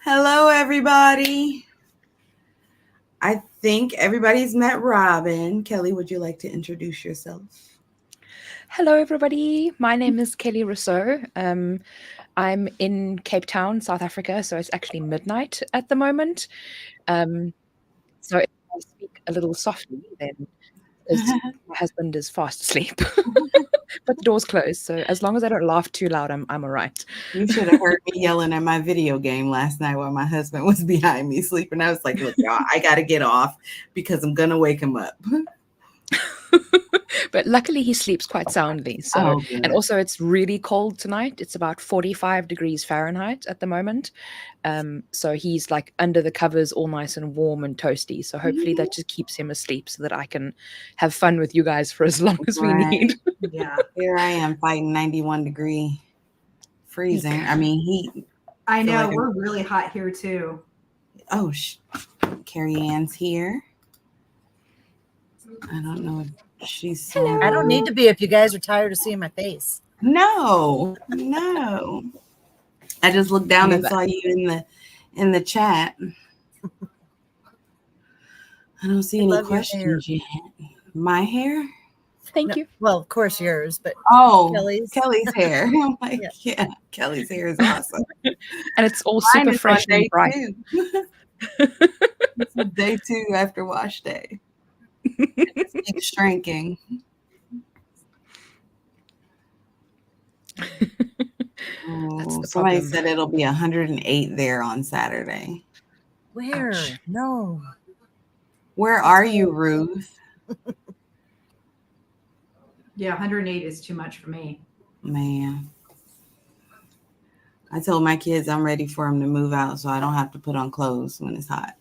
Hello, everybody. I think everybody's met Robin. Kelly, would you like to introduce yourself? Hello, everybody. My name is Kelly Rousseau. I'm in Cape Town, South Africa, so it's actually midnight at the moment. So if I speak a little softly, then because my husband is fast asleep, but the door's closed. So as long as I don't laugh too loud, I'm all right. You should have heard me yelling at my video game last night while my husband was behind me sleeping. I was like, look, y'all, I got to get off because I'm going to wake him up. But luckily he sleeps quite soundly. So and also it's really cold tonight. It's about 45 degrees Fahrenheit at the moment. So he's like under the covers all nice and warm and toasty. So hopefully that just keeps him asleep so that I can have fun with you guys for as long as we need. Yeah. Here I am fighting 91 degree freezing. I mean, heat. I know. We're really hot here too. Oh, Carrie Ann's here. I don't know if she's. Hello. I don't need to be if you guys are tired of seeing my face. No. I just looked down and saw you in the chat. I don't see any questions yet. My hair? Thank you. Well, of course yours, but Kelly's hair. I'm like, yeah, Kelly's hair is awesome. And it's all super fresh and bright. This is day 2 after wash day. It keeps shrinking. Somebody said it'll be 108 there on Saturday. Where? Ouch. No. Where are you, Ruth? Yeah, 108 is too much for me. Man. I told my kids I'm ready for them to move out so I don't have to put on clothes when it's hot.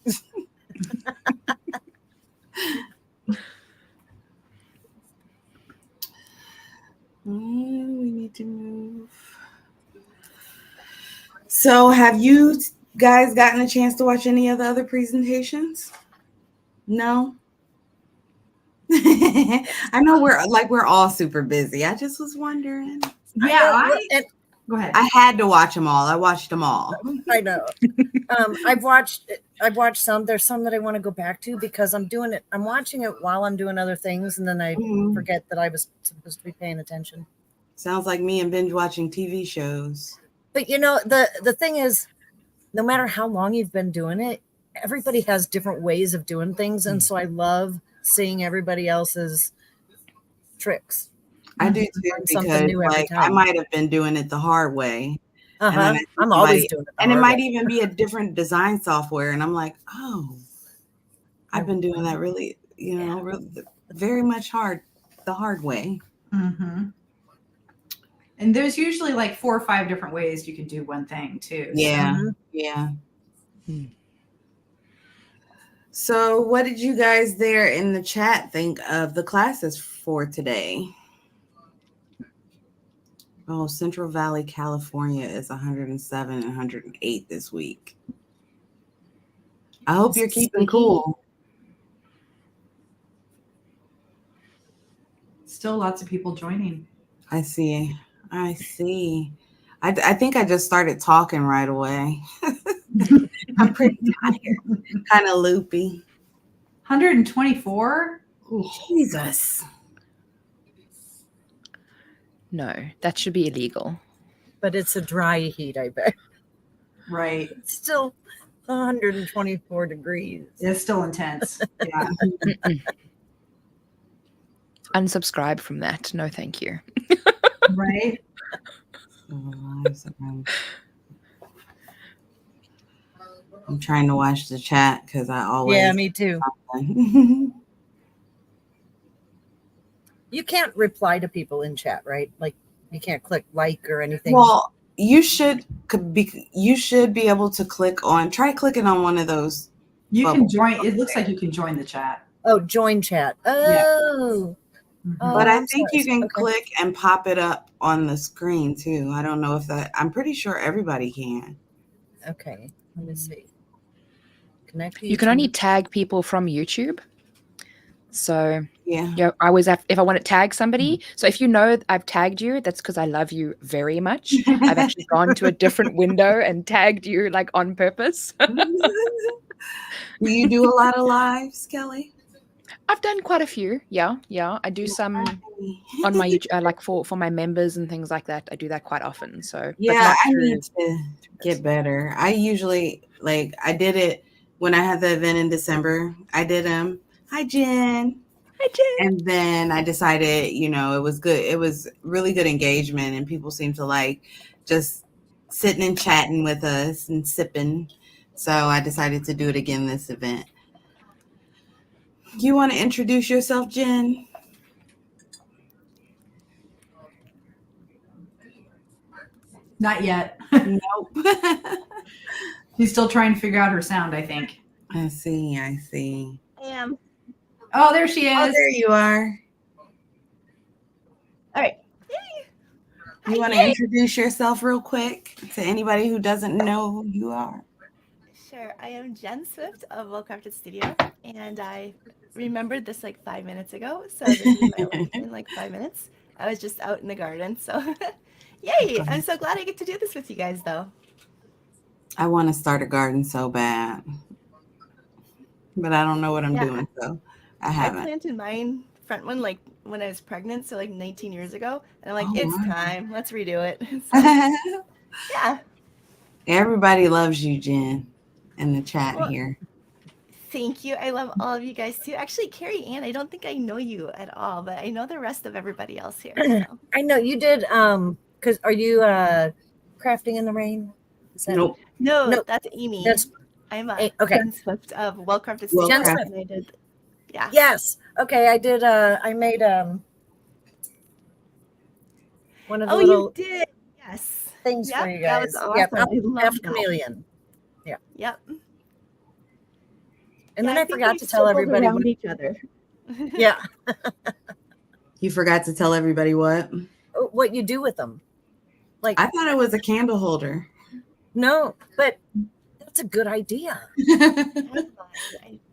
We need to move. So have you guys gotten a chance to watch any of the other presentations? No? I know we're all super busy. I just was wondering. Yeah, go ahead. I had to watch them all. I watched them all. I know. I've watched some. There's some that I want to go back to because I'm doing it. I'm watching it while I'm doing other things, and then I forget that I was supposed to be paying attention. Sounds like me and binge watching TV shows. But you know, the thing is, no matter how long you've been doing it, everybody has different ways of doing things, and so I love seeing everybody else's tricks. I do too, because I might have been doing it the hard way. I'm always doing it. And it might even be a different design software. And I'm like, oh, I've been doing that really, really, very much the hard way. Mm-hmm. And there's usually like 4 or 5 different ways you can do one thing too. Yeah. So. Yeah. So what did you guys there in the chat think of the classes for today? Oh, Central Valley, California is 107 and 108 this week. I hope you're keeping cool. Still lots of people joining. I see. I think I just started talking right away. I'm pretty tired, kind of loopy. 124? Jesus. No, that should be illegal. But it's a dry heat, I bet. Right. It's still 124 degrees. It's still intense. Yeah. Unsubscribe from that. No, thank you. Right. I'm trying to watch the chat because I always. Yeah, me too. You can't reply to people in chat, right? Like you can't click like or anything. Well, you should be able to try clicking on one of those. You can join. It looks like you can join the chat. Oh, join chat. Oh. Yeah. But I think you can click and pop it up on the screen too. I don't know if I'm pretty sure everybody can. Okay. Let me see. Connect. You can only tag people from YouTube. So Yeah. I always have, if I want to tag somebody. So if you know I've tagged you, that's because I love you very much. I've actually gone to a different window and tagged you like on purpose. Do you do a lot of lives, Kelly? I've done quite a few. Yeah. I do some on my YouTube, like for my members and things like that. I do that quite often. So, but Yeah, not I through. need to get better. I usually I did it when I had the event in December. I did hi Jen. Hi, Jen. And then I decided, it was good. It was really good engagement and people seemed to like just sitting and chatting with us and sipping. So I decided to do it again this event. You want to introduce yourself, Jen? Not yet. Nope. She's still trying to figure out her sound, I think. I see. I am. Oh, there she is. Oh, there you are. All right. You want to introduce yourself real quick to anybody who doesn't know who you are? Sure. I am Jen Swift of Well Crafted Studio, and I remembered this like 5 minutes ago. So this is my life in like 5 minutes. I was just out in the garden. So yay. I'm so glad I get to do this with you guys, though. I want to start a garden so bad, but I don't know what I'm doing. So I haven't. I planted mine front one like when I was pregnant, so like 19 years ago, and I'm like, Oh, it's wow. time. Let's redo it. So, yeah. Everybody loves you, Jen, in the chat here. Thank you. I love all of you guys too. Actually, Carrie Ann, I don't think I know you at all, but I know the rest of everybody else here. So. I know you did. Because are you crafting in the rain? Nope. No, that's Amy. I'm okay. Jen Swift of Well Crafted Well Studio. Crafted. And I did, yeah. Yes. Okay. I did. I made one of the little you did. Yes. things Yep, for you guys. That was awesome. Yep. I love Half that. chameleon. Yeah. Yep. And then I think forgot we to tell circled everybody. around each other. Yeah. You forgot to tell everybody what? What you do with them? Like I thought it was a candle holder. no, but that's a good idea.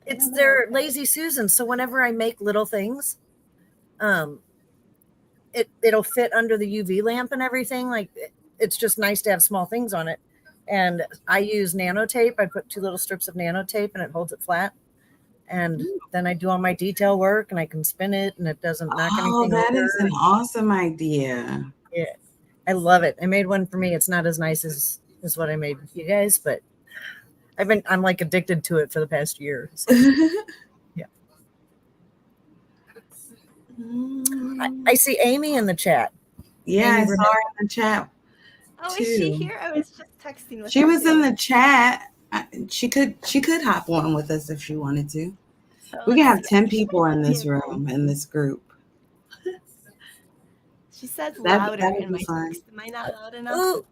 It's their lazy Susan. So whenever I make little things, it'll fit under the UV lamp and everything. Like it's just nice to have small things on it. And I use nanotape. I put 2 little strips of nanotape and it holds it flat. And then I do all my detail work and I can spin it and it doesn't knock anything over. Oh, that is an awesome idea. Yeah. I love it. I made one for me. It's not as nice as what I made with you guys, but I'm like addicted to it for the past year. So, yeah. I see Amy in the chat. Yeah, Amy I saw her in the chat. Oh, is she here? I was just texting with She her was too. in the chat. She could hop on with us if she wanted to. So We can have let's see. 10 people in this room, in this group. She says That louder would in my be fun. text. Am I not loud enough? Ooh,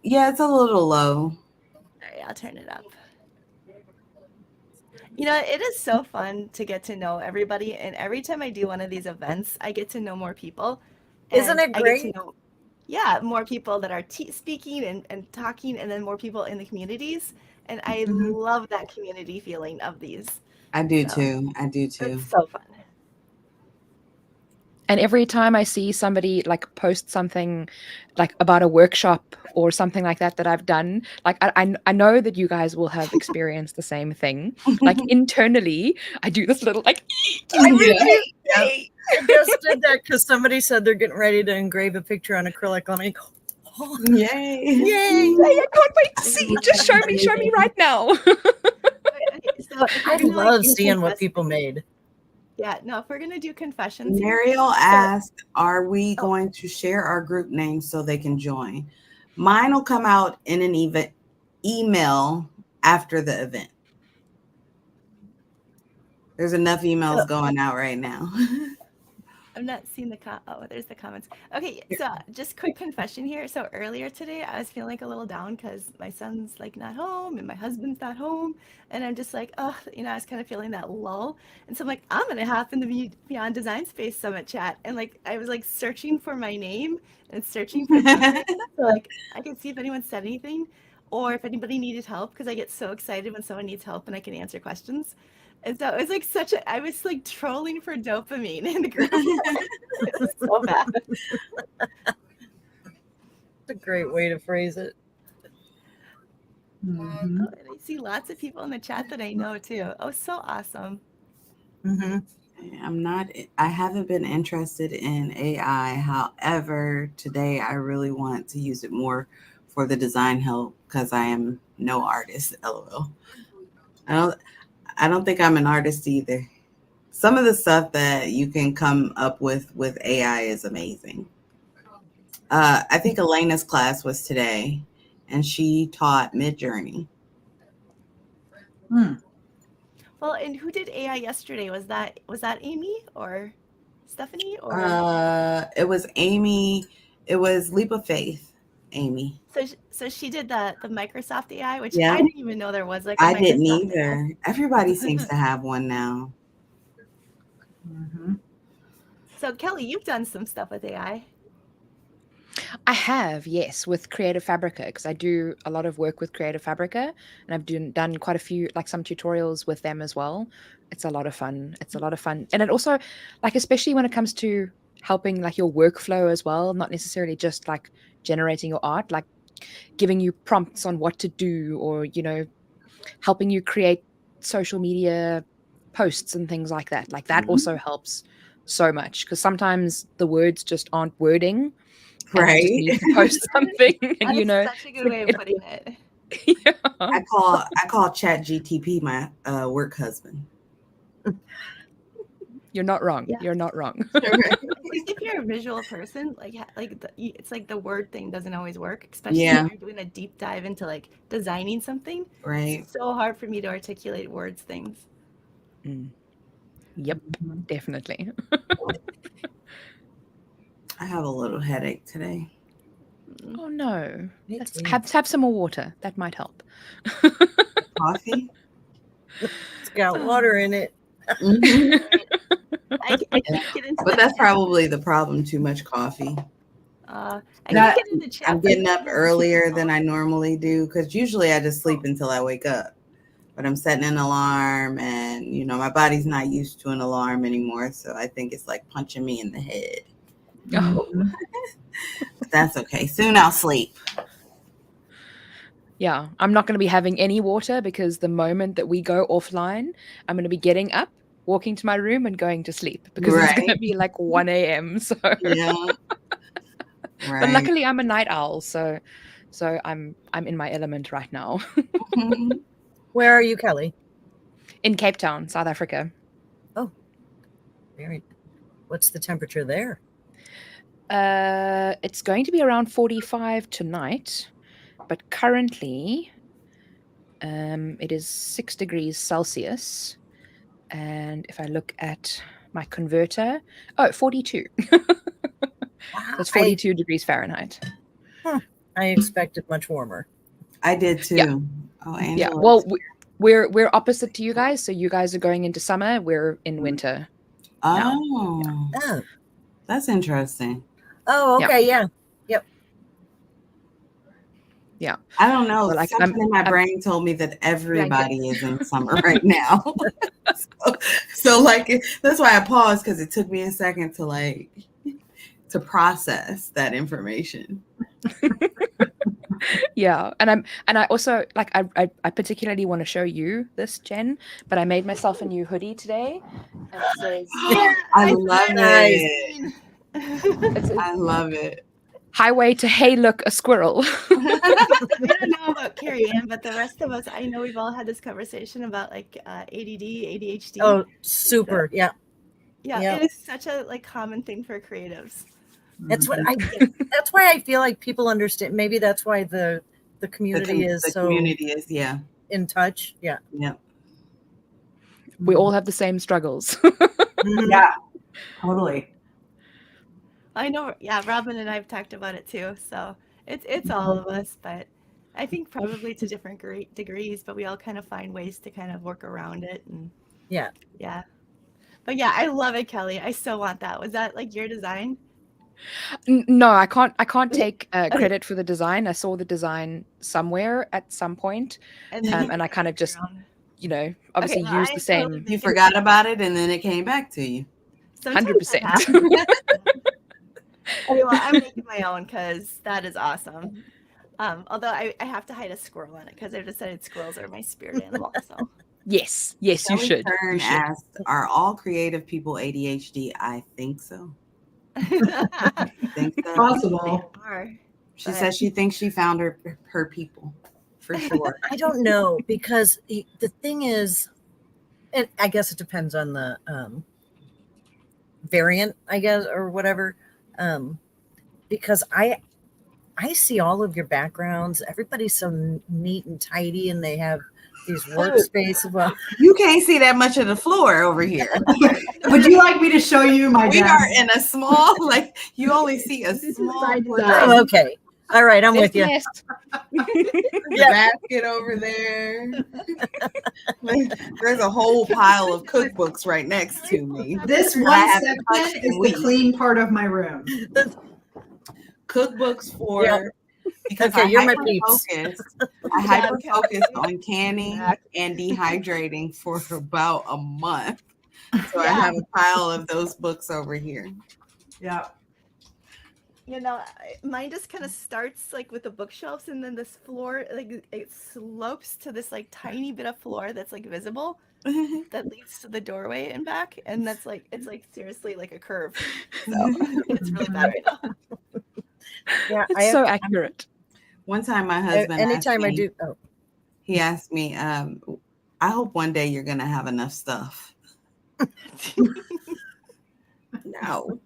Yeah, it's a little low. All right, I'll turn it up. You know, it is so fun to get to know everybody. And every time I do one of these events, I get to know more people. Isn't it I great? get to know, more people that are speaking and talking, and then more people in the communities. And I love that community feeling of these. I do So, too. It's so fun. And every time I see somebody like post something like about a workshop or something like that I've done, like I know that you guys will have experienced the same thing. Like internally, I do this little like I just did that because somebody said they're getting ready to engrave a picture on acrylic. Let me go. Oh, Yay. yay! I can't wait to see. Just show me right now. So I love seeing what people made. Yeah, no, if we're going to do confessions. Mariel asked, are we going to share our group names so they can join? Mine will come out in an email after the event. There's enough emails going out right now. I'm not seeing there's the comments. Okay, so just quick confession here. So earlier today, I was feeling like a little down because my son's like not home and my husband's not home. And I'm just like, I was kind of feeling that lull. And so I'm like, I'm going to hop in the Beyond Design Space Summit chat. And like, I was like searching for my name and searching for so like I could see if anyone said anything or if anybody needed help because I get so excited when someone needs help and I can answer questions. And so it was like I was like trolling for dopamine in the group. It was so bad. It's a great way to phrase it. Mhm. Oh, and I see lots of people in the chat that I know too. Oh, so awesome. Mm-hmm. I haven't been interested in AI. However, today I really want to use it more for the design help because I am no artist. LOL. I don't think I'm an artist either. Some of the stuff that you can come up with AI is amazing. I think Elena's class was today, and she taught Midjourney. Hmm. Well, and who did AI yesterday? Was that Amy or Stephanie or It was Amy. It was Leap of Faith, Amy. so she did the Microsoft AI, which Yeah. I didn't even know there was like a I didn't Microsoft AI. either. Everybody seems to have one now. Mhm. So Kelly, you've done some stuff with AI. I have, yes, with Creative Fabrica, because I do a lot of work with Creative Fabrica, and I've done quite a few, like some tutorials with them as well. It's a lot of fun. It's a lot of fun. And it also, like, especially when it comes to helping like your workflow as well, not necessarily just like generating your art, like giving you prompts on what to do, or, you know, helping you create social media posts and things like that. Like that also helps so much, because sometimes the words just aren't wording and you just Right. need to post something, and That you is know, such a good way of putting it. yeah. I call Chat GTP my work husband. You're not wrong. Yeah. You're not wrong. I think if you're a visual person, it's like the word thing doesn't always work, especially Yeah. when you're doing a deep dive into like designing something. Right. It's so hard for me to articulate words things. Yep, Mhm. definitely. I have a little headache today. Oh no. Me Let's too. have some more water. That might help. Coffee? It's got water in it. Mhm. I can't get into But the that's chat. probably the problem, too much coffee. I That- can't get into the chat. I'm getting up earlier than I normally do because usually I just sleep until I wake up. But I'm setting an alarm, and you know my body's not used to an alarm anymore, so I think it's like punching me in the head. Oh, Mhm. But that's okay. Soon I'll sleep. yeah. I'm not going to be having any water, because the moment that we go offline, I'm going to be getting up, walking to my room, and going to sleep, because it's going to Right. be like 1 a.m. So, Yeah. but Right. luckily I'm a night owl, so I'm in my element right now. Mhm. Where are you, Kelly? In Cape Town, South Africa. Very. What's the temperature there? It's going to be around 45 tonight, but currently it is 6 degrees Celsius. And if I look at my converter, 42. So it's 42 degrees Fahrenheit. I expected much warmer. I did too. Yeah. Oh, Yeah. Angela. Well, we're opposite to you guys. So you guys are going into summer. We're in winter. now. Oh, Oh, that's interesting. oh, Yeah. okay, yeah. Yep. Yeah. I don't know. So like Something in my I'm brain told me that everybody is in summer right now. so like that's why I paused, because it took me a second to process that information. yeah, and I also like I particularly want to show you this, Jen, but I made myself a new hoodie today, and it says I love Nice. it. it says I love it. highway to hey look a squirrel. I don't know about Carrie Ann, but the rest of us, I know we've all had this conversation about like ADD, ADHD. Oh, super. Yeah. Yeah, yeah. it is such a like common thing for creatives. That's what Mhm. that's why I feel like people understand. Maybe that's why the community is the so community is, yeah. in touch. Yeah. Yeah. We all have the same struggles. Mhm. Yeah, totally. I know, yeah, Robin and I've talked about it too. So it's all of us, but I think probably to different degrees, but we all kind of find ways to kind of work around it. And Yeah. yeah. But yeah, I love it, Kelly. I so want that. Was that like your design? No, I can't take credit for the design. I saw the design somewhere at some point, And then and I kind of just obviously Okay, use I the same. totally You forgot about it, and then it came back to you. Sometimes 100%. that happens. Okay, well, I'm making my own because that is awesome. Although I have to hide a squirrel in it because I've decided squirrels are my spirit animal. So Yes, you Shelley should. Kern You should. asked, "Are all creative people ADHD?" I think so. Think so. Possible. are. She But- says she thinks she found her people for sure. I don't know because the thing is, and I guess it depends on the variant, I guess, or whatever. Because I see all of your backgrounds. Everybody's so neat and tidy, and they have these workspaces. Well, You can't see that much of the floor over here. Would you like me to show you my We desk? are in a small, like you only see a is small by portion. design. oh, okay, all right, I'm with you. Nest. Yeah. Basket over there. There's a whole pile of cookbooks right next to me. This I one haven't touched section in is the weeks. clean part of my room. Cookbooks for Yeah. because Okay, I you're my hyper peeps. focused. I Yeah, hyper okay. focused on canning and dehydrating for about a month. So I have a pile of those books over here. Yeah. Mine just kind of starts like with the bookshelves, and then this floor, like it slopes to this like tiny bit of floor that's like visible that leads to the doorway and back, and that's like it's like seriously like a curve. So it's really bad right now. Yeah, It's so accurate. One time my husband anytime asked I me, do. he asked me, I hope one day you're gonna have enough stuff. No.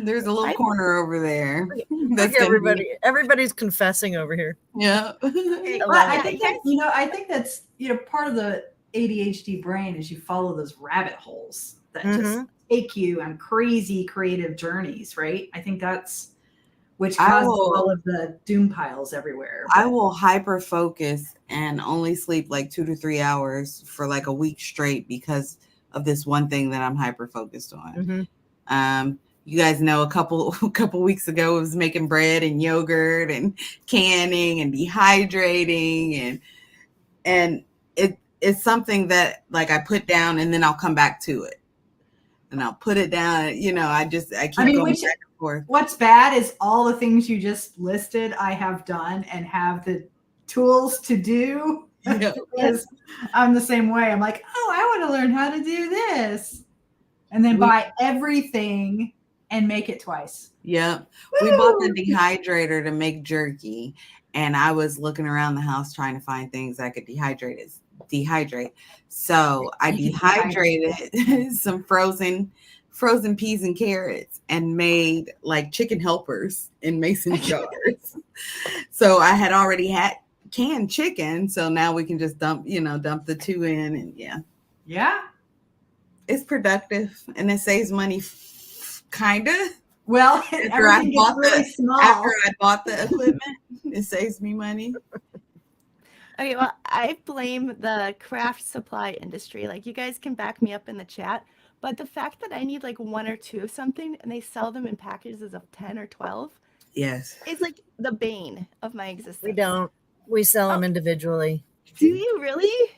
There's a little corner over there. Look, everybody's confessing over here. Yeah. Okay, Well, well, I yeah, think you that, guys- I think that's, part of the ADHD brain is you follow those rabbit holes that just take you on crazy creative journeys, right? I think that's which causes all of the doom piles everywhere. I will hyper focus and only sleep like 2 to 3 hours for like a week straight because of this one thing that I'm hyper focused on. You guys know a couple weeks ago I was making bread and yogurt and canning and dehydrating and it's something that like I put down and then I'll come back to it. And I'll put it down, I keep going back and forth. What's bad is all the things you just listed I have done and have the tools to do. Yeah. Because I'm the same way. I'm like, I want to learn how to do this. And then buy everything and make it twice. Yeah. We bought the dehydrator to make jerky. And I was looking around the house trying to find things I could dehydrate. So I dehydrated some frozen peas and carrots and made like chicken helpers in mason jars. So I had already had canned chicken. So now we can just dump the two in and Yeah. It's productive and it saves money, kind of. Well, everything gets really small. After I bought the equipment, it saves me money. Okay, well, I blame the craft supply industry. Like, you guys can back me up in the chat, but the fact that I need like 1 or 2 of something and they sell them in packages of 10 or 12, yes, it's like the bane of my existence. We don't. We sell them individually. Do you really?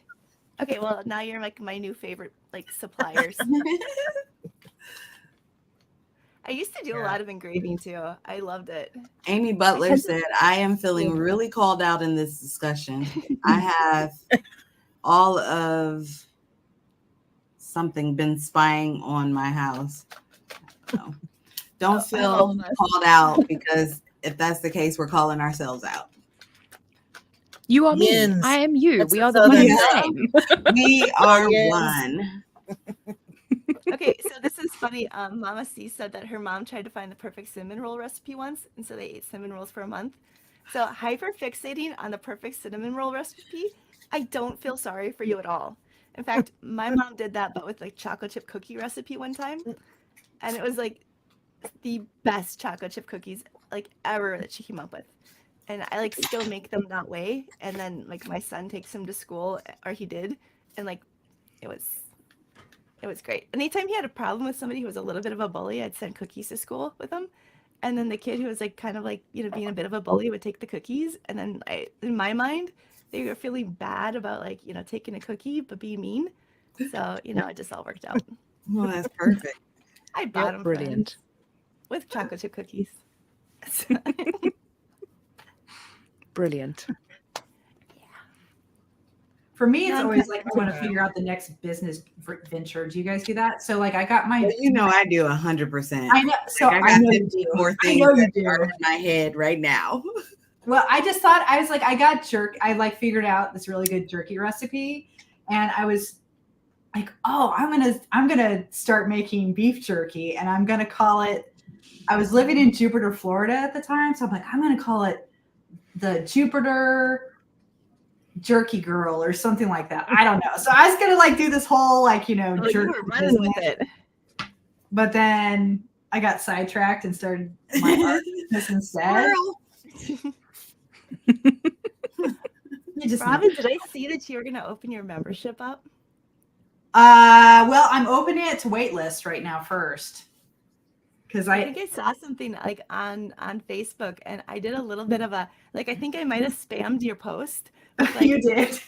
Okay, well, now you're like my new favorite like suppliers. I used to do a lot of engraving too. I loved it. Amy Butler said, I am feeling really called out in this discussion. I have all of something been spying on my house. So don't feel called out because if that's the case, we're calling ourselves out. You are me. Yins. I am you. That's We a are the one southern and same. We are Yes. one. Okay, so this is funny. Mama C said that her mom tried to find the perfect cinnamon roll recipe once, and so they ate cinnamon rolls for a month. So hyper fixating on the perfect cinnamon roll recipe, I don't feel sorry for you at all. In fact, my mom did that, but with like chocolate chip cookie recipe one time, and it was like the best chocolate chip cookies like ever that she came up with. And I like still make them that way. And then like my son takes them to school, or he did, and like it was great. Anytime he had a problem with somebody who was a little bit of a bully, I'd send cookies to school with him. And then the kid who was like kind of like, being a bit of a bully would take the cookies. And then in my mind, they were feeling bad about like, taking a cookie but being mean. So, it just all worked out. Well, that's perfect. I bought them Brilliant. with chocolate chip cookies. Brilliant. For me, it's always like I want to figure out the next business venture. Do you guys do that? So like I got my, Well, I do 100%. I know. So like, I know got you do. more I things know you that do. are in my head right now. Well, I just thought I was like, I like figured out this really good jerky recipe, and I was like, oh, I'm gonna start making beef jerky, and I'm gonna call it. I was living in Jupiter, Florida at the time, so I'm like, I'm gonna call it the Jupiter Jerky Girl or something like that. I don't know. So I was gonna like do this whole like jerky you were running with it. But then I got sidetracked and started my art business instead. Robin, did I see that you were gonna open your membership up? Well, I'm opening it to waitlist right now first. Because I think I saw something like on Facebook, and I did a little bit of a like. I think I might have spammed your post. Like, you did.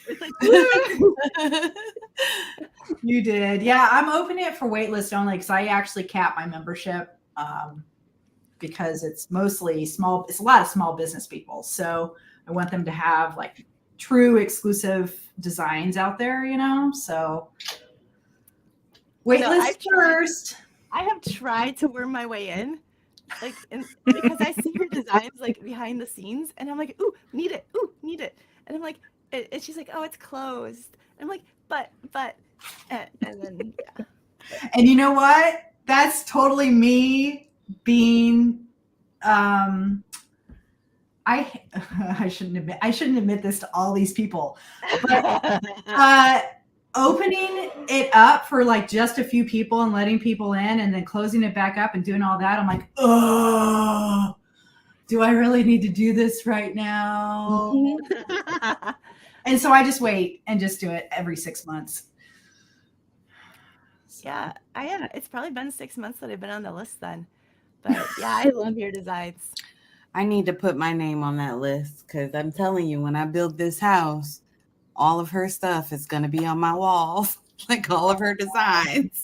You did. Yeah, I'm opening it for waitlist only because I actually cap my membership because it's mostly small. It's a lot of small business people, so I want them to have like true exclusive designs out there. So waitlist first. I have tried to worm my way in, like, because I see your designs like behind the scenes, and I'm like, ooh, need it, and I'm like, and she's like, oh, it's closed. And I'm like, but, and then yeah. And you know what? That's totally me being. I shouldn't admit this to all these people, but opening it up for like just a few people and letting people in and then closing it back up and doing all that, I'm like, oh, do I really need to do this right now? And so I just wait and just do it every 6 months. Yeah, it's probably been 6 months that I've been on the list then. But yeah, I love your designs. I need to put my name on that list because I'm telling you, when I build this house, all of her stuff is going to be on my walls, like all of her designs.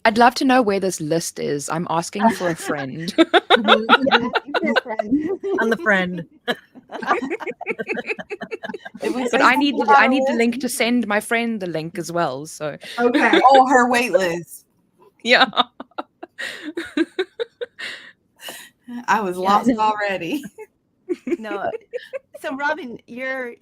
I'd love to know where this list is. I'm asking for a friend. I'm the friend. But I need the link to send my friend the link as well. So okay. Oh, her wait list. Yeah. I was lost already. No. So Robin, you've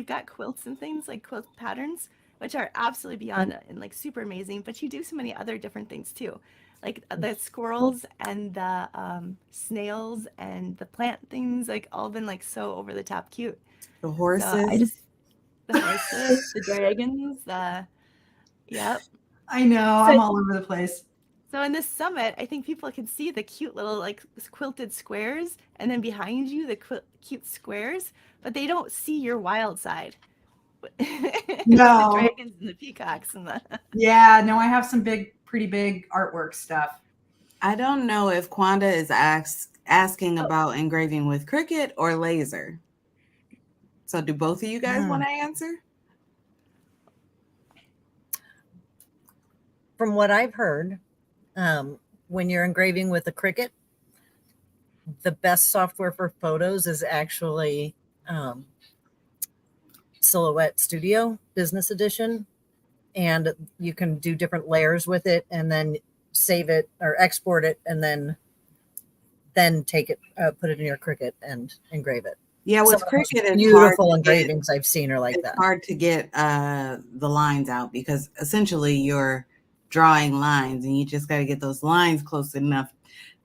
got quilts and things like quilt patterns, which are absolutely beyond and like super amazing, but you do so many other different things too. Like the squirrels and the snails and the plant things, like all been like so over the top cute. The horses. So the horses, the dragons, yep. I know, I'm all over the place. So in this summit, I think people can see the cute little like quilted squares, and then behind you the cute squares, but they don't see your wild side. No. The dragons and the peacocks and the. Yeah, no, I have some pretty big artwork stuff. I don't know if Kwanda is asking about engraving with Cricut or laser. So do both of you guys want to answer? From what I've heard, when you're engraving with a Cricut, the best software for photos is actually Silhouette Studio Business Edition. And you can do different layers with it and then save it or export it and then take it, put it in your Cricut and engrave it. Yeah, with Cricut, it's beautiful engravings I've seen are like that. It's hard to get the lines out because essentially you're drawing lines and you just got to get those lines close enough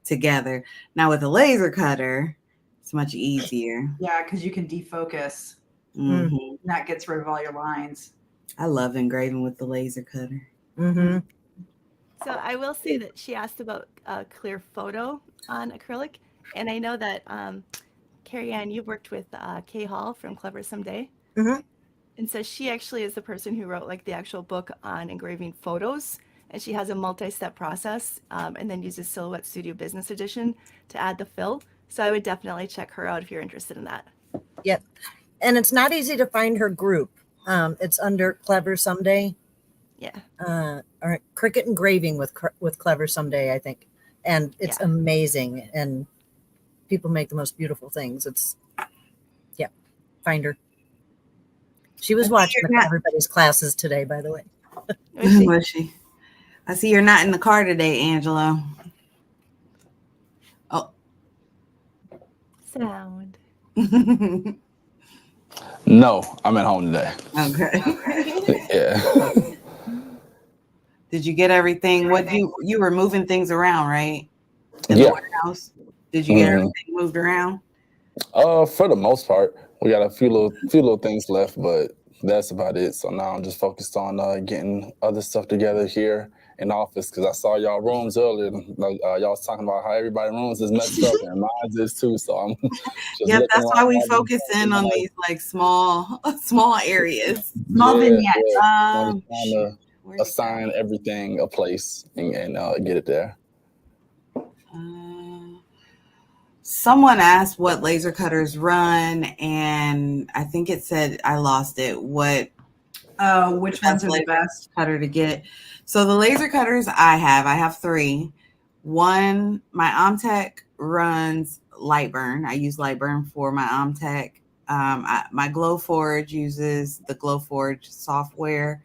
together. Now with a laser cutter, it's much easier. Yeah, because you can defocus. Mm-hmm. That gets rid of all your lines. I love engraving with the laser cutter. Mm-hmm. So I will say that she asked about clear photo on acrylic, and I know that Carrie Ann, you've worked with Kay Hall from Clever Someday. Mm-hmm. And so she actually is the person who wrote like the actual book on engraving photos, and she has a multi-step process and then uses Silhouette Studio Business Edition to add the fill. So I would definitely check her out if you're interested in that. Yep. And it's not easy to find her group. It's under Clever Someday. Yeah. Or Cricut Engraving with Clever Someday, I think. And it's amazing. And people make the most beautiful things. Find her. She was watching everybody's classes today, by the way. Was she? I see you're not in the car today, Angelo. Oh. Sound. No, I'm at home today. Okay. Yeah. Did you get everything? What you were moving things around, right? In the warehouse. Did you get everything moved around? For the most part, we got a few little things left, but that's about it. So now I'm just focused on getting other stuff together here in the office, because I saw y'all rooms earlier. Like y'all was talking about how everybody's rooms is messed up, and mine is too. So I'm just that's why we focus in on these like small areas, small vignettes. I'm trying to assign everything a place and get it there. Someone asked what laser cutters run, and I think it said, I lost it. Which ones are the best cutter to get? So the laser cutters I have 3. One, my Omtech runs Lightburn. I use Lightburn for my Omtech. My Glowforge uses the Glowforge software.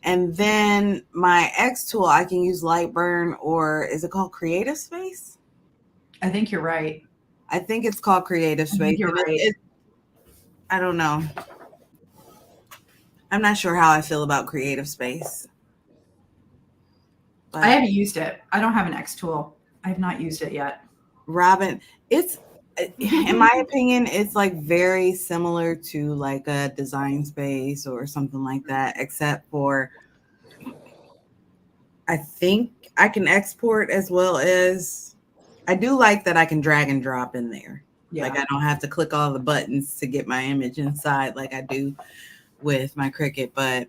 And then my X tool, I can use Lightburn, or is it called Creative Space? I think you're right. I think it's called Creative Space. You're right. I don't know. I'm not sure how I feel about Creative Space. But I haven't used it. I don't have an X tool. I have not used it yet. Robin, it's, in my opinion, it's like very similar to like a Design Space or something like that, except for I think I can export as well as, I do like that I can drag and drop in there. Yeah. Like I don't have to click all the buttons to get my image inside like I do with my Cricut, but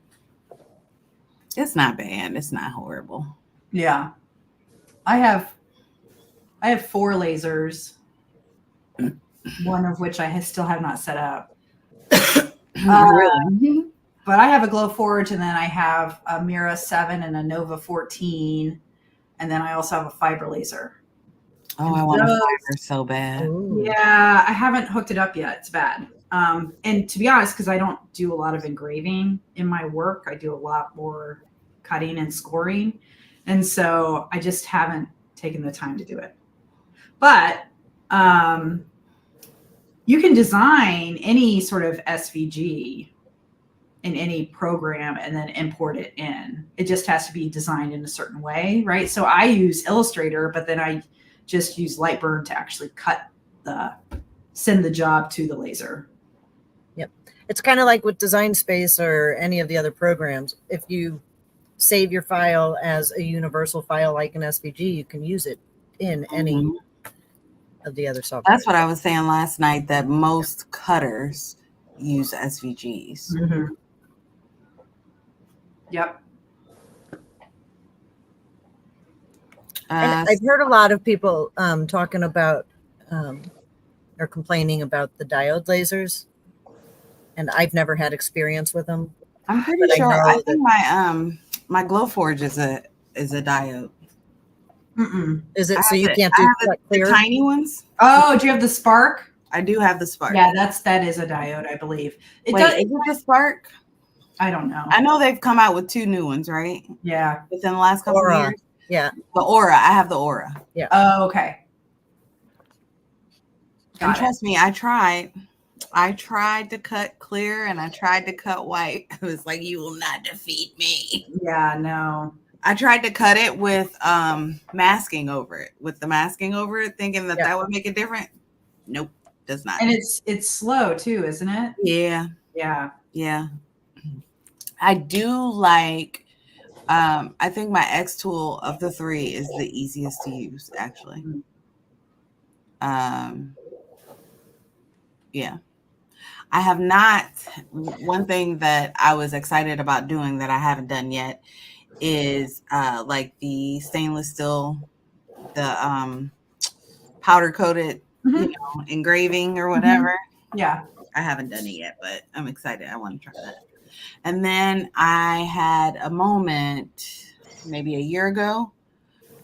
it's not bad. It's not horrible. Yeah. I have 4 lasers, one of which I still have not set up. Really? But I have a Glowforge, and then I have a Mira 7 and a Nova 14, and then I also have a fiber laser. Oh, I want a fiber so bad. Ooh. Yeah, I haven't hooked it up yet. It's bad. And to be honest, because I don't do a lot of engraving in my work, I do a lot more cutting and scoring. And so I just haven't taken the time to do it. But you can design any sort of SVG in any program and then import it in. It just has to be designed in a certain way, right? So I use Illustrator, but then I just use Lightburn to actually send the job to the laser. Yep. It's kind of like with Design Space or any of the other programs. If you save your file as a universal file like an SVG, you can use it in any of the other software. That's what I was saying last night, that most cutters use SVGs. Mm-hmm. Yep. And I've heard a lot of people talking about or complaining about the diode lasers, and I've never had experience with them. I'm pretty sure. I think my Glowforge is a diode. Mm-mm. Is it? So you can't do the tiny ones? Oh, do you have the Spark? I do have the Spark. Yeah, that is a diode, I believe. Is it the Spark? I don't know. I know they've come out with 2 new ones, right? Yeah. Within the last couple of years. Yeah. The Aura. I have the Aura. Yeah. Oh, okay. And trust me, I tried to cut clear and I tried to cut white. It was like, you will not defeat me. Yeah, no. I tried to cut it with masking over it. With the masking over it, thinking that would make it different. Nope, does not. And it's slow too, isn't it? Yeah. Yeah. Yeah. I do like, I think my X tool of the 3 is the easiest to use, actually. Yeah. I have not, one thing that I was excited about doing that I haven't done yet is like the stainless steel, the powder coated, engraving or whatever. Yeah. I haven't done it yet, but I'm excited. I want to try that. And then I had a moment maybe a year ago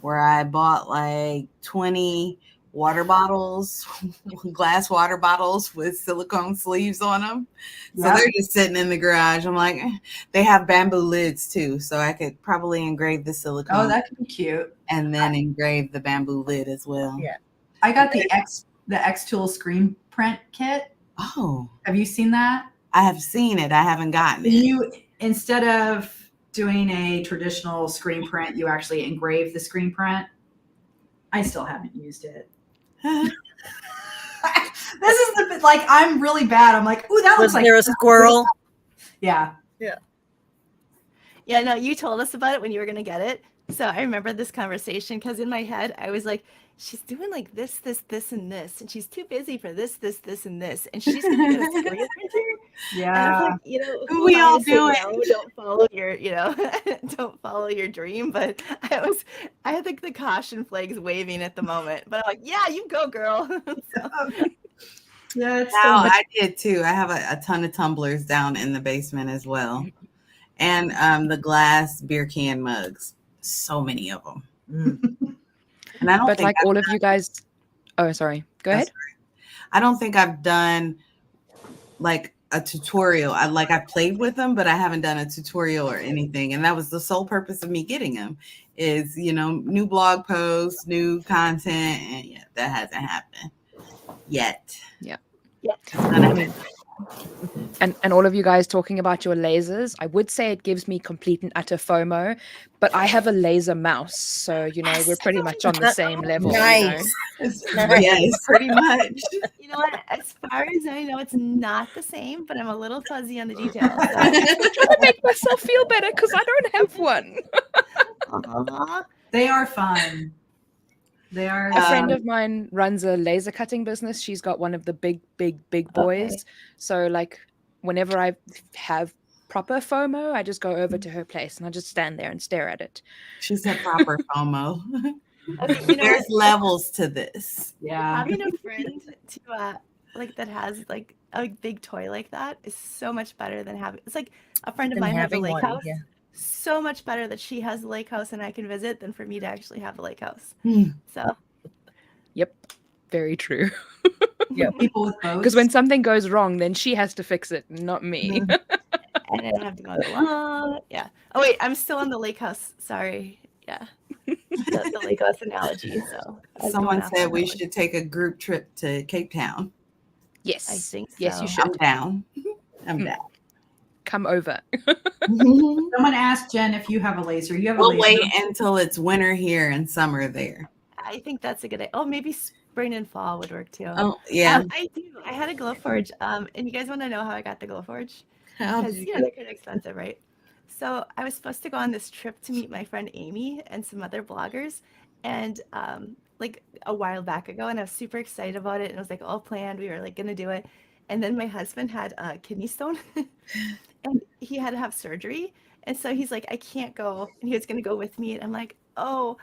where I bought like 20 water bottles, glass water bottles with silicone sleeves on them. So Yep. they're just sitting in the garage. I'm like, they have bamboo lids too. So I could probably engrave the silicone. Oh, that could be cute. And then engrave the bamboo lid as well. Yeah. I got the X Tool screen print kit. Oh, Have you seen that? I have seen it. I haven't gotten it. You, instead of doing a traditional screen print, you actually engrave the screen print. I still haven't used it. This is the like, I'm really bad. I'm like, ooh, that Was looks like there a squirrel? Yeah. Yeah, no, you told us about it when you were going to get it. So I remember this conversation because in my head, I was like, she's doing like this, and this, and she's too busy for this, and this, and she's going to get a screen printer. And I'm like, you know, who We am I all to say do it. no, don't follow your, you know, don't follow your dream. But I had like the caution flags waving at the moment. But I'm like, yeah, you go, girl. So, Yeah, it's Now still I did too. I have a ton of tumblers down in the basement as well. And the glass beer can mugs. So many of them. And I don't But think like all of you guys, oh, sorry, go ahead. I don't think I've done like a tutorial. I've played with them, but I haven't done a tutorial or anything. And that was the sole purpose of me getting them is, you know, new blog posts, new content. And yeah, that hasn't happened yet. Yeah. It's gonna happen. And all of you guys talking about your lasers, I would say it gives me complete and utter FOMO, but I have a laser mouse, so you know we're pretty much on the same level. Nice. You Nice. Yes, pretty much. you know what? As far as I know, it's not the same, but I'm a little fuzzy on the details. So. I'm trying to make myself feel better because I don't have one. Aw. they are fun. They are A friend of mine runs a laser cutting business. She's got one of the big boys. Okay. So like whenever I have proper FOMO, I just go over to her place and I just stand there and stare at it. She said proper FOMO. Okay, you know There's what? levels to this. yeah. Having a friend to like that has like a big toy like that is so much better than having. It's like a friend of Than mine has a having lake one, house. yeah. So much better that she has a lake house and I can visit than for me to actually have a lake house. Hmm. So Yep. Very true. People with boats. Because when something goes wrong, then she has to fix it, not me. and then I have to go on the lawn. Yeah. Oh wait, I'm still on the lake house. Sorry. Yeah. The lake house analogy. So I was Someone going off said on we that one. should take a group trip to Cape Town. Yes. I think Yes, you so. should. I'm down. I'm Hmm. down. Come over. Someone asked Jen if you have a laser. You have a We'll laser. wait until it's winter here and summer there. I think that's a good idea. Oh, maybe spring and fall would work too. Oh, yeah. I do. I had a glow forge. And you guys want to know how I got the glow forge? How Because did you know they're kind of expensive, right? So I was supposed to go on this trip to meet my friend Amy and some other bloggers, and like a while back ago, and I was super excited about it, and it was like all planned. We were like gonna do it, and then my husband had a kidney stone, and he had to have surgery, and so he's like, I can't go, and he was gonna go with me, and I'm like, oh,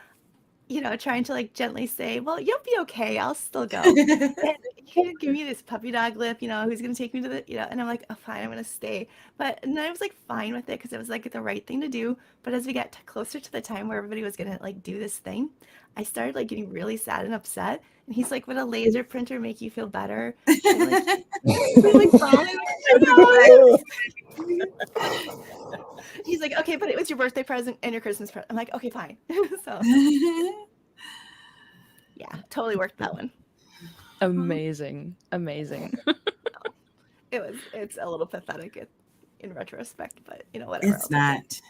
you know, trying to like gently say, well, you'll be okay. I'll still go. And he would give me this puppy dog lip, you know, who's going to take me to the, you know, and I'm like, oh, fine, I'm going to stay. But and then I was like fine with it because it was like the right thing to do. But as we got closer to the time where everybody was going to like do this thing, I started like getting really sad and upset. And he's like, would a laser printer make you feel better? And, like, I'm like falling. He's like, okay, but it was your birthday present and your Christmas present. I'm like, okay, fine. So yeah, totally worked that one. Amazing. Amazing. It's a little pathetic in retrospect, but you know, whatever. It's not.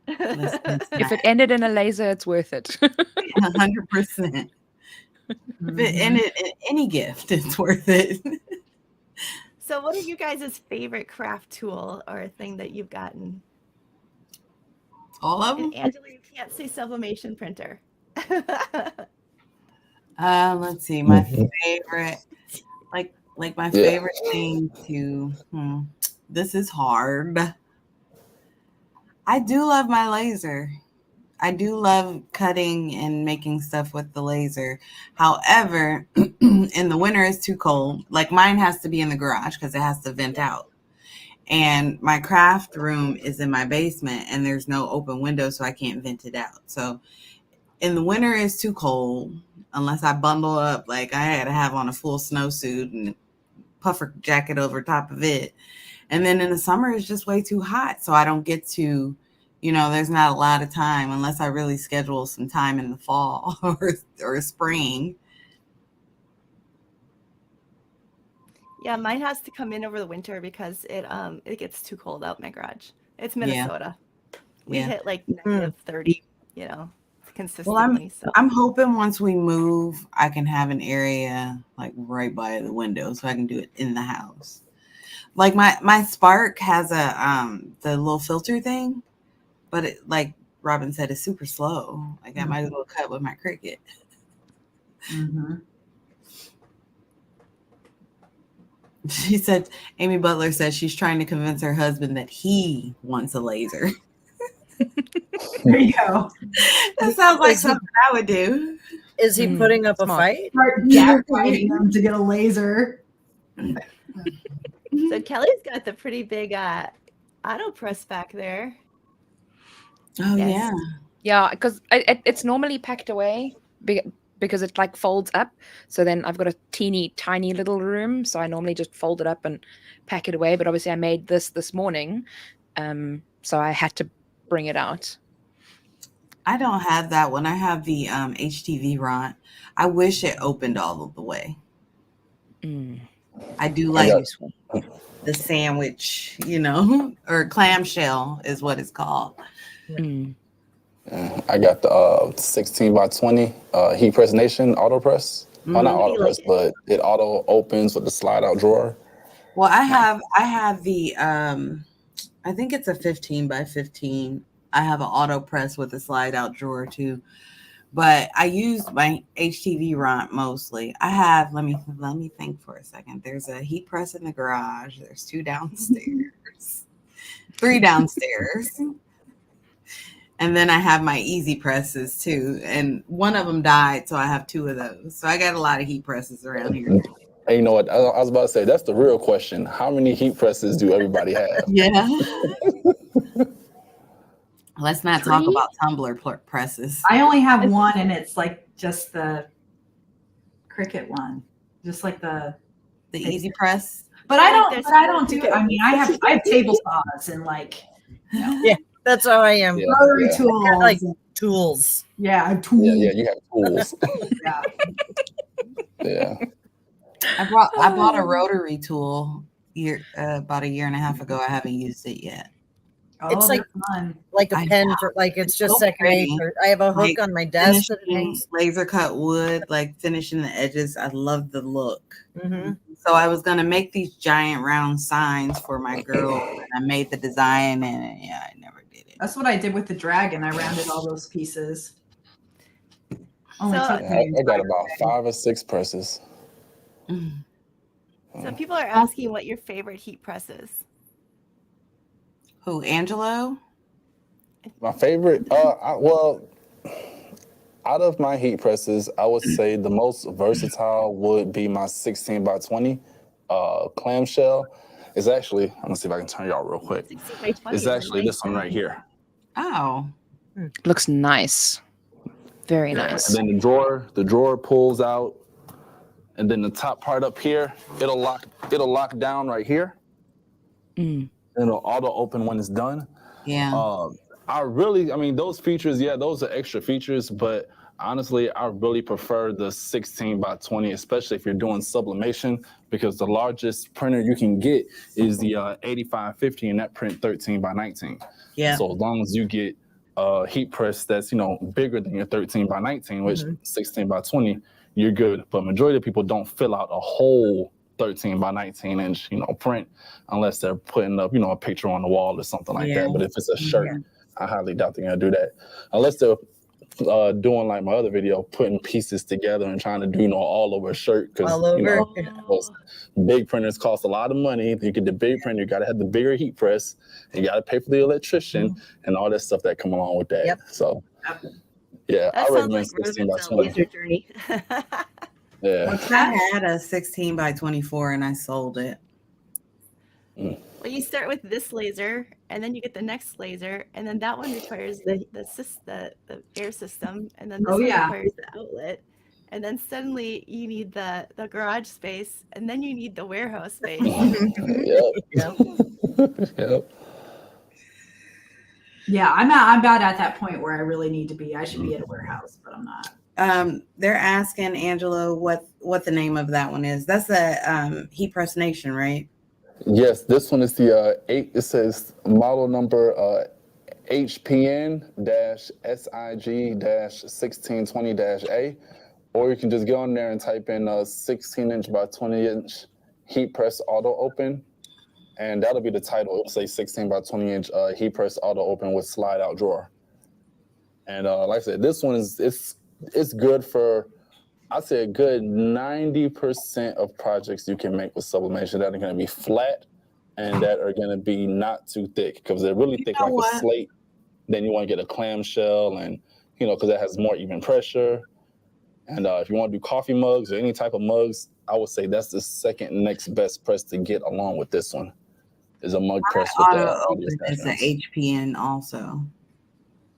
Listen, it's If not. it ended in a laser, it's worth it. 100%. If it ended in any gift, it's worth it. So what are you guys' favorite craft tool or thing that you've gotten? All of them? And Angela, you can't say sublimation printer. Let's see. My favorite, like my favorite thing to. This is hard. I do love my laser. I do love cutting and making stuff with the laser. However, in the winter it's too cold. Like mine has to be in the garage because it has to vent out. And my craft room is in my basement and there's no open window, so I can't vent it out. So in the winter it's too cold unless I bundle up. Like I had to have on a full snowsuit and puffer jacket over top of it. And then in the summer it's just way too hot. So I don't get to, there's not a lot of time unless I really schedule some time in the fall or spring. Yeah, mine has to come in over the winter because it gets too cold out in my garage. It's Minnesota. We hit like negative 30, consistently. Well, I'm hoping once we move, I can have an area like right by the window so I can do it in the house. Like my Spark has the little filter thing, but it, like Robin said, it's super slow. Like I might as well cut with my Cricut. Mm-hmm. She said, Amy Butler says she's trying to convince her husband that he wants a laser. There you go. That sounds like something I would do. Is he putting up a fight? Start gaslighting him to get a laser. So Kelly's got the pretty big auto press back there. Oh, Yes. yeah. Yeah, because it's normally packed away because it like folds up. So then I've got a teeny tiny little room. So I normally just fold it up and pack it away. But obviously I made this morning. So I had to bring it out. I don't have that one. I have the HTV Ront. I wish it opened all of the way. I do like the sandwich, or clamshell is what it's called. I got the 16 by 20 Heat Press Nation Auto Press. Well, not Auto Press, but it auto opens with the slide out drawer. Well, I have the I think it's a 15 by 15. I have an auto press with a slide out drawer too. But I use my HTV Ront mostly. I have, let me think for a second. There's a heat press in the garage. There's 2 downstairs, 3 downstairs. And then I have my easy presses too. And one of them died, so I have 2 of those. So I got a lot of heat presses around here. And you know what? I was about to say, that's the real question. How many heat presses do everybody have? Yeah. Let's not talk about tumbler presses. I only have one, and it's like just the Cricut one, just like the easy press. But I don't do it. I mean, I have table saws and like, Yeah, that's how I am. rotary tools. I like tools. Yeah, I have tools. Yeah, you have tools. Yeah. Yeah. I bought a rotary tool about a year and a half ago. I haven't used it yet. It's like fun. Like a I pen know. for like it's So just second pretty. nature. I have a hook Like, on my desk that Finishing hangs. laser cut wood, like finishing the edges. I love the look. Mm-hmm. So I was gonna make these giant round signs for my girl, and I made the design, and I never did it. That's what I did with the dragon. I rounded all those pieces. Only So- took me I got about 5 or 6 presses. So people are asking what your favorite heat press is. Who, Angelo? My favorite, out of my heat presses, I would say the most versatile would be my 16 by 20 clamshell. It's actually, I'm gonna see if I can turn y'all real quick. 16 by 20 It's is a actually nice this one right here. Oh, Looks nice. Very nice. And then the drawer pulls out, and then the top part up here, it'll lock down right here. Mm. And it'll auto open when it's done. yeah. Those features, those are extra features, but honestly, I really prefer the 16 by 20, especially if you're doing sublimation, because the largest printer you can get is the 8550, and that print 13 by 19. Yeah. So as long as you get a heat press that's, bigger than your 13 by 19, which 16 by 20, you're good. But majority of people don't fill out a whole 13 by 19 inch, print unless they're putting up, a picture on the wall or something like that. But if it's a shirt, I highly doubt they're gonna do that unless they're doing like my other video, putting pieces together and trying to do, all over a shirt. Because All over. those big printers cost a lot of money. You get the big printer, you gotta have the bigger heat press, you gotta pay for the electrician and all that stuff that come along with that. Yep. So Yeah, That I sounds recommend like 16 by Rose's 20. laser journey. Yeah. What's I that? had a 16 by 24 and I sold it. Well, you start with this laser, and then you get the next laser, and then that one requires the air system, and then this Oh, one yeah. requires the outlet, and then suddenly you need the garage space, and then you need the warehouse space. Yep. Yep. Yeah, I'm about at that point where I really need to be. I should be at a warehouse, but I'm not. They're asking Angela what the name of that one is. That's the Heat Press Nation, right? Yes, this one is the it says model number HPN-SIG-1620-A, or you can just get on there and type in 16-inch by 20-inch heat press auto open, and that'll be the title. It'll say 16 by 20-inch heat press auto open with slide out drawer. And like I said, this one is it's good for, I'd say, a good 90% of projects you can make with sublimation that are going to be flat and that are going to be not too thick, because they're really thick like a slate. Then you want to get a clamshell, and because that has more even pressure. And if you want to do coffee mugs or any type of mugs, I would say that's the second next best press to get along with this one, is a mug press with the Auto open is the attachments. HPN also.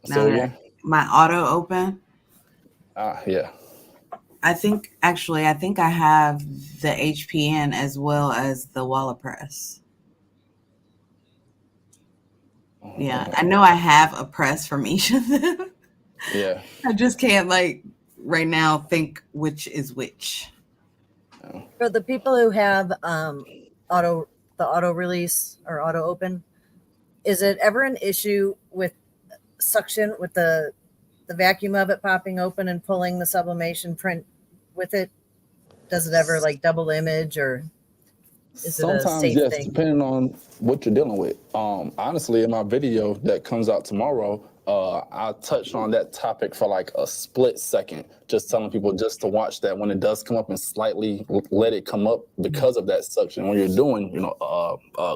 So again, My auto open. yeah. I think I have the HPN as well as the Walla press. Yeah, I know I have a press from each of them. Yeah. I just can't right now think which is which. For the people who have auto release or auto open, is it ever an issue with suction, with the vacuum of it popping open and pulling the sublimation print with it? Does it ever double image, or is it a Sometimes, safe yes, thing? depending on what you're dealing with. Honestly, in my video that comes out tomorrow, I touched on that topic for like a split second, just telling people just to watch that when it does come up and slightly let it come up because of that suction when you're doing,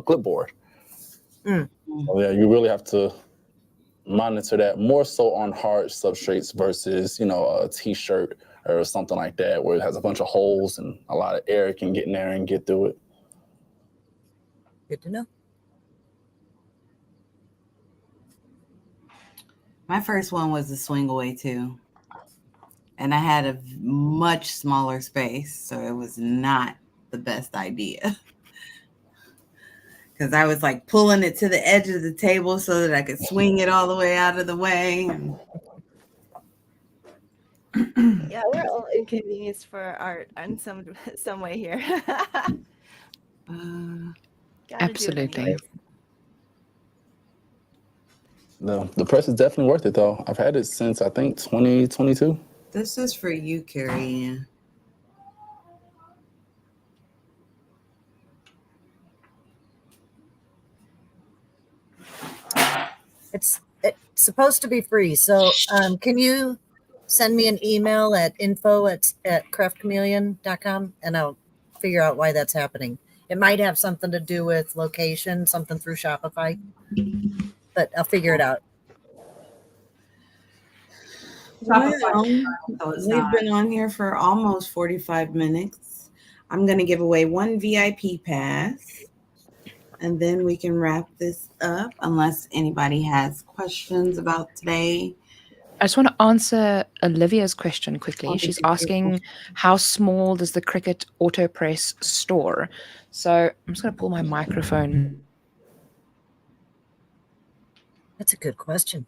clipboard. So, yeah, you really have to monitor that more so on hard substrates versus, a t-shirt or something like that, where it has a bunch of holes and a lot of air can get in there and get through it. Good to know. My first one was the swing away too. And I had a much smaller space, so it was not the best idea. Because I was pulling it to the edge of the table so that I could swing it all the way out of the way. Yeah, we're all inconvenienced for art in some way here. Absolutely. The press is definitely worth it, though. I've had it since, I think, 2022. This is for you, Carrie Ann. It's supposed to be free. So can you send me an email at info@craftchameleon.com, and I'll figure out why that's happening. It might have something to do with location, something through Shopify, but I'll figure it out. Well, we've been on here for almost 45 minutes. I'm going to give away one VIP pass, and then we can wrap this up unless anybody has questions about today. I just want to answer Olivia's question quickly. She's asking, how small does the Cricut Auto Press store? So I'm just going to pull my microphone. That's a good question.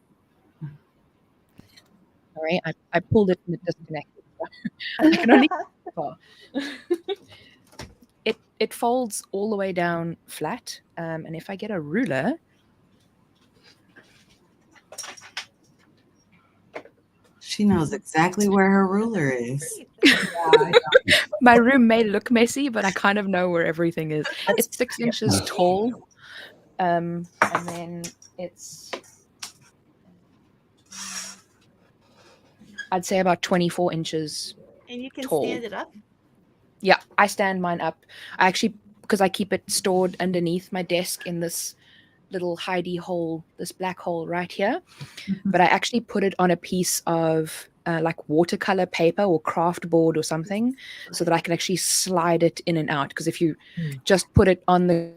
Sorry, I pulled it and it disconnected. I can only it folds all the way down flat. And if I get a ruler, she knows exactly where her ruler is. My room may look messy, but I kind of know where everything is. It's 6 inches tall, and then it's, I'd say, about 24 inches. And you can tall. stand it up? Yeah, I stand mine up. I actually, because I keep it stored underneath my desk in this little hidey hole, this black hole right here, but I actually put it on a piece of like watercolor paper or craft board or something, so that I can actually slide it in and out. Because if you just put it on the,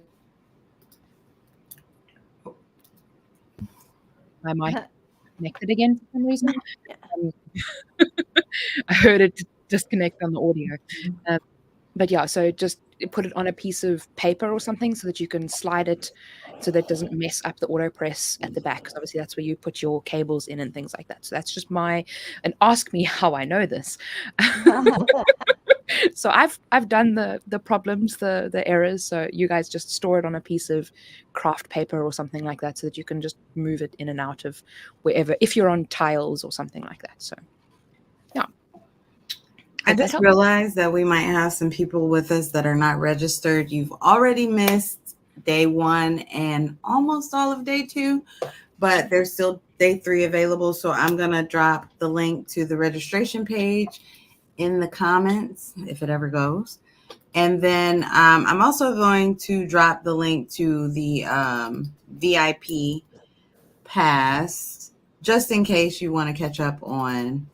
I might connect it again for some reason. I heard it disconnect on the audio. But yeah, so just put it on a piece of paper or something so that you can slide it so that it doesn't mess up the auto press at the back. Because obviously that's where you put your cables in and things like that. So that's just and ask me how I know this. So I've done the problems, the errors. So you guys just store it on a piece of craft paper or something like that so that you can just move it in and out of wherever, if you're on tiles or something like that. So yeah. I just realized that we might have some people with us that are not registered. You've already missed day 1 and almost all of day 2, but there's still day 3 available. So I'm going to drop the link to the registration page in the comments if it ever goes. And then I'm also going to drop the link to the VIP pass just in case you want to catch up on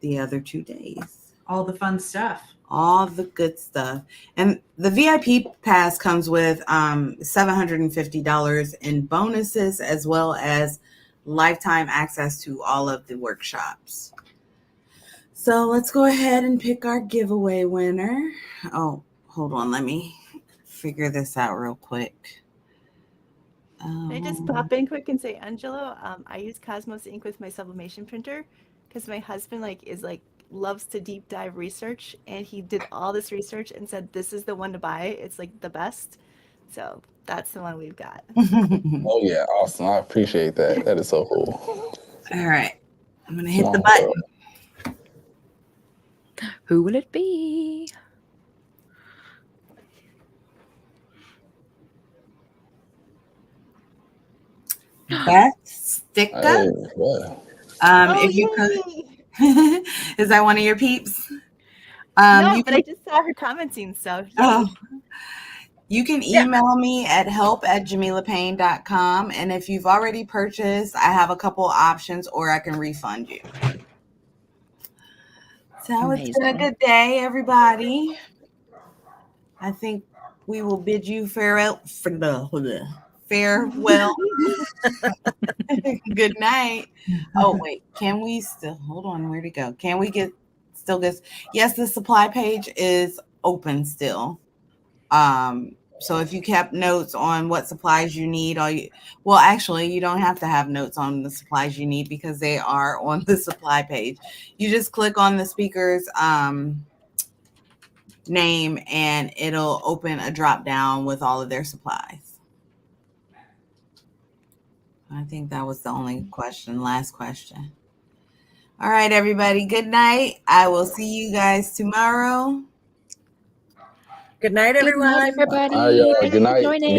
the other 2 days. All the fun stuff. All the good stuff. And the VIP pass comes with $750 in bonuses, as well as lifetime access to all of the workshops. So let's go ahead and pick our giveaway winner. Oh, hold on. Let me figure this out real quick. Can I just pop in quick and say, Angelo, I use Cosmos ink with my sublimation printer because my husband loves to deep dive research, and he did all this research and said this is the one to buy. It's like the best. So that's the one we've got. Oh yeah, awesome. I appreciate that. That is so cool. All right. I'm going to hit the button. Who will it be? Beth Sticka. Hey, wow. If you could, is that one of your peeps? No, but I just saw her commenting, so you can email me at help@jamilapayne.com, and if you've already purchased, I have a couple options, or I can refund you. So It's been a good day, everybody. I think we will bid you farewell. Good night. Oh wait, can we still hold on? Where'd it go? Can we still get? Yes, the supply page is open still. So if you kept notes on what supplies you need, actually, you don't have to have notes on the supplies you need because they are on the supply page. You just click on the speaker's name and it'll open a drop down with all of their supplies. I think that was the only last question. All right, everybody. Good night. I will see you guys tomorrow. Good night, everyone. Good night, everybody. Good night. Good night.